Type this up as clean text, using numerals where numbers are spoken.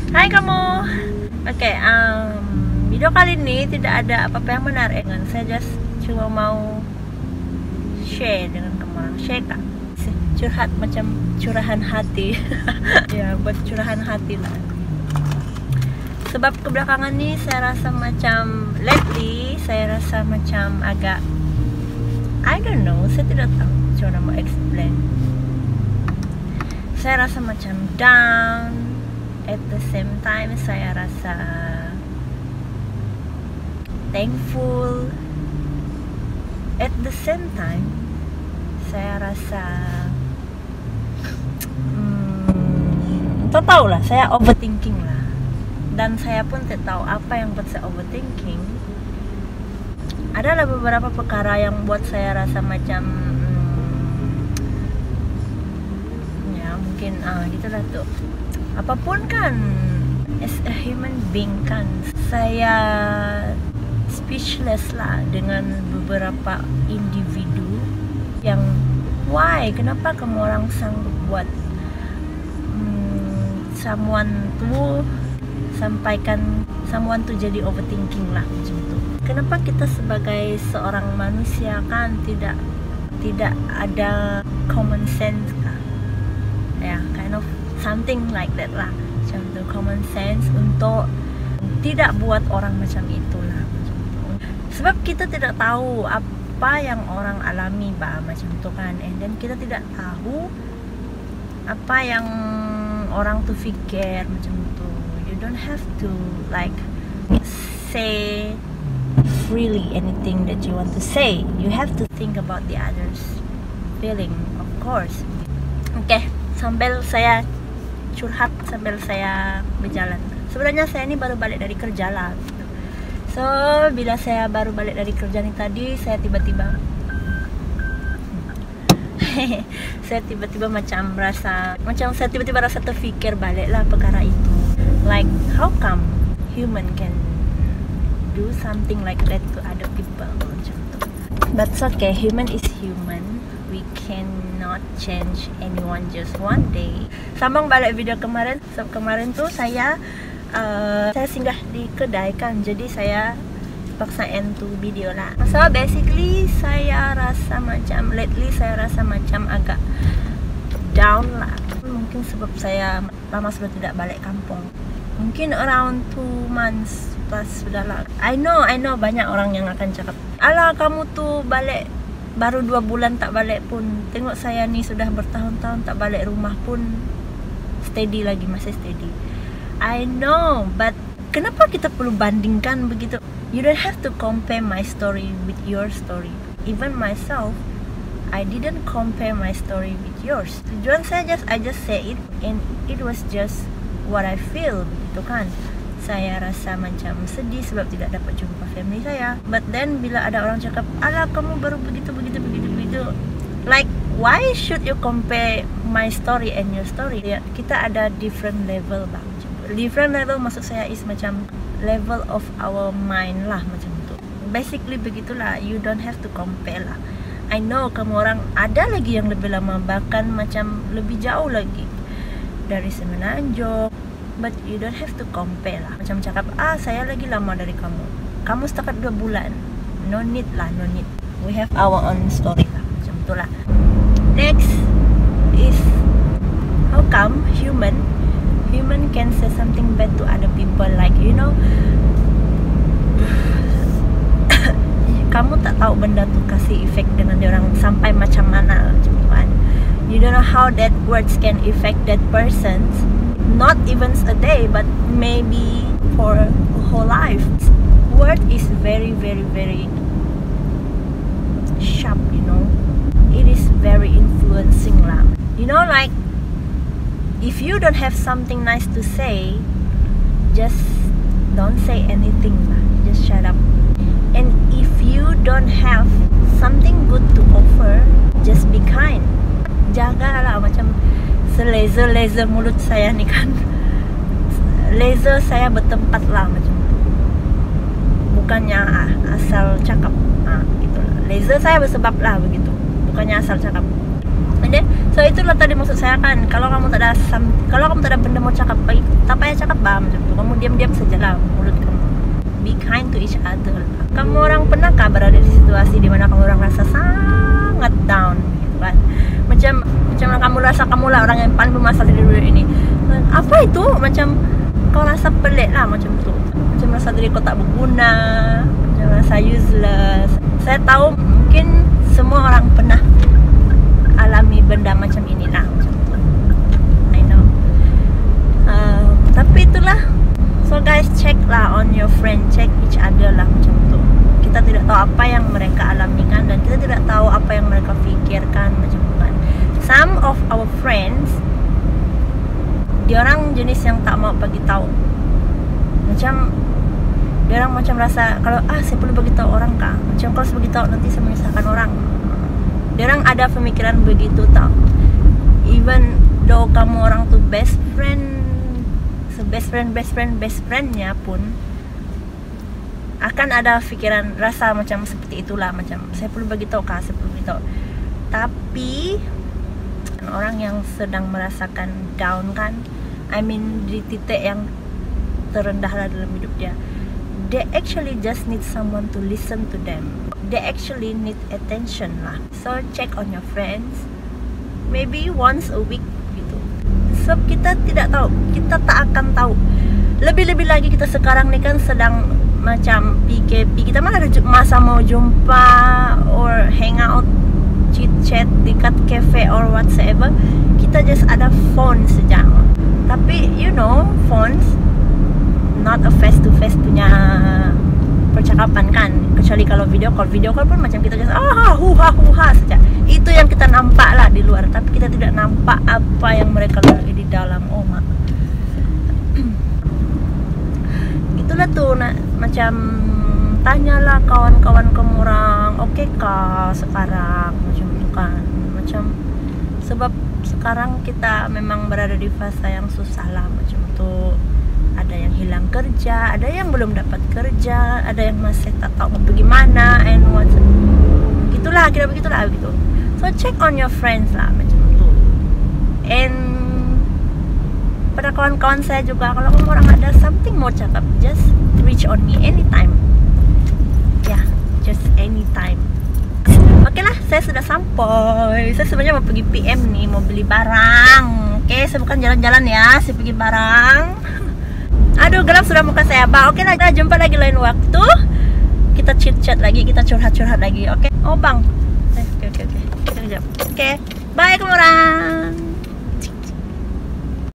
Hai kamu. Oke, video kali ini tidak ada apa-apa yang menarik. Saya just cuma mau share dengan kamu. Share kak, curhat macam curahan hati. Ya, buat curahan hati lah. Sebab kebelakangan ini saya rasa macam lately, saya rasa macam agak I don't know, saya tidak tahu cara mau explain. Saya rasa macam down. At the same time, saya rasa thankful. At the same time, saya rasa tak tahu lah, saya overthinking lah. Dan saya pun tak tahu apa yang buat saya overthinking. Adalah beberapa perkara yang buat saya rasa macam ya mungkin gitulah tuh. Apapun kan, as a human being kan, saya speechless lah dengan beberapa individu yang kenapa kamu orang sanggup buat someone tuh jadi overthinking lah macam tu. Kenapa kita sebagai seorang manusia kan tidak ada common sense kah? Ya, kind of something like that lah. Macam tu, common sense untuk tidak buat orang macam itulah macam tu. Sebab kita tidak tahu apa yang orang alami macam tu kan. And then kita tidak tahu apa yang orang tu fikir macam tu. You don't have to like say freely anything that you want to say. You have to think about the others feeling, of course. Okay, sambil saya curhat, sambil saya berjalan. Sebenarnya saya ini baru balik dari kerja lah. So, bila saya baru balik dari kerja ni tadi, saya tiba-tiba rasa terfikir balik lah perkara itu. Like, how come human can do something like that to other people macam tu. But it's okay, human is human. We cannot change anyone just one day. Sambung balik video kemarin. So, kemarin tu saya singgah di kedai kan. Jadi saya paksa end tu video lah. So basically saya rasa macam lately saya rasa macam agak down lah. Mungkin sebab saya lama sudah tidak balik kampung. Mungkin around 2 months plus sudah lah. I know banyak orang yang akan cakap, "Alah kamu tu balik baru 2 bulan tak balik pun. Tengok saya ni sudah bertahun-tahun tak balik rumah pun steady lagi, masih steady." I know, but kenapa kita perlu bandingkan begitu? You don't have to compare my story with your story. Even myself, I didn't compare my story with yours. Tujuan saya I just say it, and it was just what I feel, begitu kan? Saya rasa macam sedih sebab tidak dapat jumpa family saya. But then bila ada orang cakap, "Alah kamu baru begitu." Like, why should you compare my story and your story? Ya, kita ada different level bang. Different level maksud saya is macam level of our mind lah macam tu. Basically begitulah. You don't have to compare lah. I know kamu orang ada lagi yang lebih lama, bahkan macam lebih jauh lagi dari Semenanjung. But you don't have to compare lah. Macam cakap, saya lagi lama dari kamu. Kamu setakat 2 bulan. No need lah, no need. We have our own story lah. Macam tu lah. Next is, how come human can say something bad to other people, like, you know, kamu tak tahu benda tu kasih efek dengan dia orang sampai macam mana macam tu kan. You don't know how that words can affect that person, not even a day but maybe for a whole life. Word is very sharp, you know. It is very influencing lah. You know, like, if you don't have something nice to say, just don't say anything lah. Just shut up. And if you don't have something good to offer, just be kind. Jagalah macam laser mulut saya ni kan. Laser saya bertempat lah macam tu. Bukannya asal cakap. Gitulah. Laser saya bersebab lah begitu. Bukannya asal cakap. And then, so itulah tadi maksud saya kan, kalau kamu tak ada benda mau cakap, tak payah cakap bah macam tu. Kamu diam-diam sajalah mulut kamu. Be kind to each other. Kamu orang pernahkah berada di situasi di mana kamu orang rasa sangat down gitu kan? Macam kamu rasa kamu lah orang yang paling bermasalah di dunia ini. Apa itu? Macam kau rasa pelik lah macam tu. Macam rasa diri kau tak berguna, macam rasa useless. Saya tahu mungkin semua orang pernah alami benda macam inilah macam tu. I know. Tapi itulah. So guys, check lah on your friend, check each other lah macam tu. Kita tidak tahu apa yang mereka alamikan dan kita tidak tahu apa yang mereka fikirkan macam tu kan. Some of our friends, diorang jenis yang tak mau bagi tahu. Macam diorang macam rasa kalau saya perlu bagi tahu orang kah? Macam kalau saya bagi tahu nanti saya menyusahkan orang. Diorang ada pemikiran begitu tau. Even though kamu orang tu best friendnya pun akan ada pikiran rasa macam seperti itulah, macam saya perlu bagi tahu kah, saya perlu bagi tahu. Tapi orang yang sedang merasakan down kan, I mean di titik yang terendah lah dalam hidup dia, they actually just need someone to listen to them. They actually need attention lah. So check on your friends, maybe once a week gitu. Sebab kita tidak tahu, kita tak akan tahu. Lebih-lebih lagi kita sekarang ni kan sedang macam PKP, kita mana ada masa mau jumpa or hang out, chit chat dekat cafe or whatsoever. Kita just ada phone saja. Tapi you know, phones not a face to face punya percakapan kan. Kecuali kalau video call pun macam kita just huha saja. Itu yang kita nampak lah di luar, tapi kita tidak nampak apa yang mereka lalui di dalam. Oh mak. Itulah tuh macam tanyalah kawan-kawan kamu orang, oke kah sekarang macam itu kan. Macam sebab sekarang kita memang berada di fase yang susah lah macam tu. Ada yang hilang kerja, ada yang belum dapat kerja, ada yang masih tak tahu mau pergi mana and what. Gitulah, kira begitulah gitu. So check on your friends lah macam tu. And pada kawan-kawan saya juga, kalau kamu orang ada something mau cakap, just reach on me anytime. Ya, just anytime. Oke lah, saya sudah sampai. Saya sebenarnya mau pergi PM nih, mau beli barang. Oke, saya bukan jalan-jalan ya, saya pergi barang. Aduh, gelap sudah muka saya. Oke lah, kita jumpa lagi lain waktu. Kita chit-chat lagi, kita curhat-curhat lagi. Oke. Oh bang. Oke. Kita kejap. Oke. Bye kamu orang.